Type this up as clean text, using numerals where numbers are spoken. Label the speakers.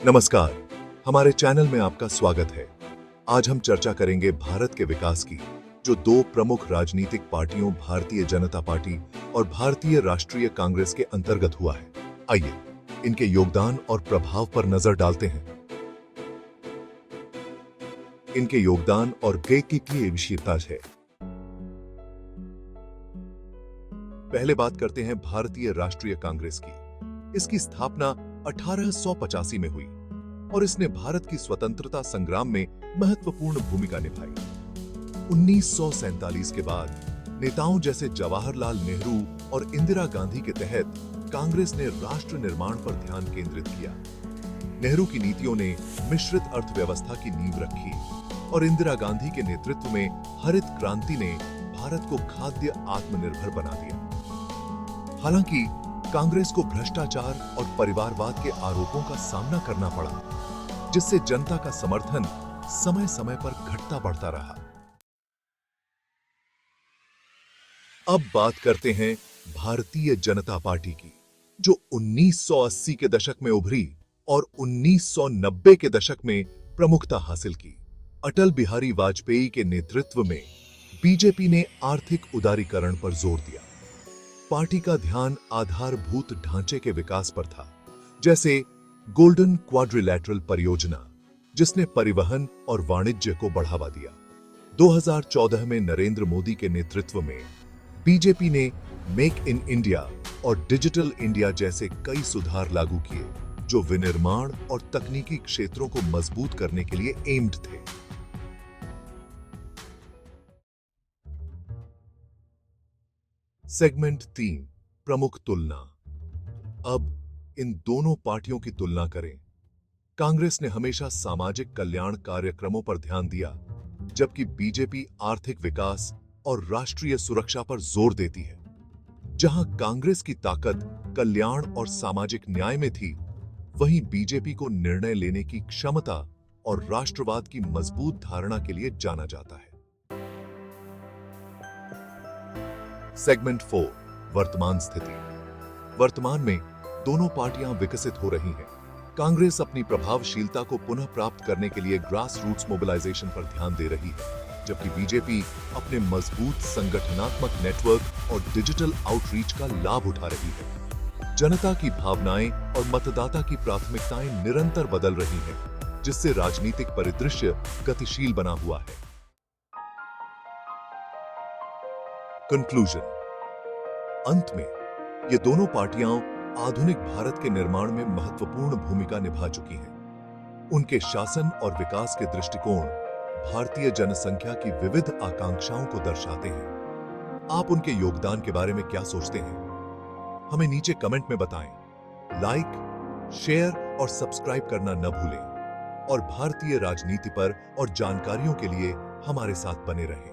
Speaker 1: नमस्कार, हमारे चैनल में आपका स्वागत है। आज हम चर्चा करेंगे भारत के विकास की, जो दो प्रमुख राजनीतिक पार्टियों भारतीय जनता पार्टी और भारतीय राष्ट्रीय कांग्रेस के अंतर्गत हुआ है। आइए इनके योगदान और प्रभाव पर नजर डालते हैं। इनके योगदान और व्यय की विशेषता है। पहले बात करते हैं भारतीय राष्ट्रीय कांग्रेस की। इसकी स्थापना 1885 में हुई और इसने भारत की स्वतंत्रता संग्राम में महत्वपूर्ण भूमिका निभाई। 1947 के बाद नेताओं जैसे जवाहरलाल नेहरू और इंदिरा गांधी के तहत कांग्रेस ने राष्ट्र निर्माण पर ध्यान केंद्रित किया। नेहरू की नीतियों ने मिश्रित अर्थव्यवस्था की नींव रखी और इंदिरा गांधी के नेतृत्व में हरित क्रांति ने भारत को खाद्य आत्मनिर्भर बना दिया। हालांकि कांग्रेस को भ्रष्टाचार और परिवारवाद के आरोपों का सामना करना पड़ा, जिससे जनता का समर्थन समय समय पर घटता बढ़ता रहा। अब बात करते हैं भारतीय जनता पार्टी की, जो 1980 के दशक में उभरी और 1990 के दशक में प्रमुखता हासिल की। अटल बिहारी वाजपेयी के नेतृत्व में बीजेपी ने आर्थिक उदारीकरण पर जोर दिया। पार्टी का ध्यान आधारभूत ढांचे के विकास पर था, जैसे गोल्डन क्वाड्रिलैटरल परियोजना, जिसने परिवहन और वाणिज्य को बढ़ावा दिया। 2014 में नरेंद्र मोदी के नेतृत्व में बीजेपी ने मेक इन इंडिया और डिजिटल इंडिया जैसे कई सुधार लागू किए, जो विनिर्माण और तकनीकी क्षेत्रों को मजबूत करने के लिए एम्ड थे। सेगमेंट 3, प्रमुख तुलना। अब इन दोनों पार्टियों की तुलना करें। कांग्रेस ने हमेशा सामाजिक कल्याण कार्यक्रमों पर ध्यान दिया, जबकि बीजेपी आर्थिक विकास और राष्ट्रीय सुरक्षा पर जोर देती है। जहां कांग्रेस की ताकत कल्याण और सामाजिक न्याय में थी, वहीं बीजेपी को निर्णय लेने की क्षमता और राष्ट्रवाद की मजबूत धारणा के लिए जाना जाता है। सेगमेंट 4, वर्तमान स्थिति। वर्तमान में दोनों पार्टियां विकसित हो रही हैं। कांग्रेस अपनी प्रभावशीलता को पुनः प्राप्त करने के लिए ग्रास रूट्स मोबिलाइजेशन पर ध्यान दे रही है, जबकि बीजेपी अपने मजबूत संगठनात्मक नेटवर्क और डिजिटल आउटरीच का लाभ उठा रही है। जनता की भावनाएं और मतदाता की प्राथमिकताएं निरंतर बदल रही हैं, जिससे राजनीतिक परिदृश्य गतिशील बना हुआ है। कंक्लूजन। अंत में ये दोनों पार्टियां आधुनिक भारत के निर्माण में महत्वपूर्ण भूमिका निभा चुकी हैं। उनके शासन और विकास के दृष्टिकोण भारतीय जनसंख्या की विविध आकांक्षाओं को दर्शाते हैं। आप उनके योगदान के बारे में क्या सोचते हैं? हमें नीचे कमेंट में बताएं। लाइक, शेयर और सब्सक्राइब करना न भूलें और भारतीय राजनीति पर और जानकारियों के लिए हमारे साथ बने रहें।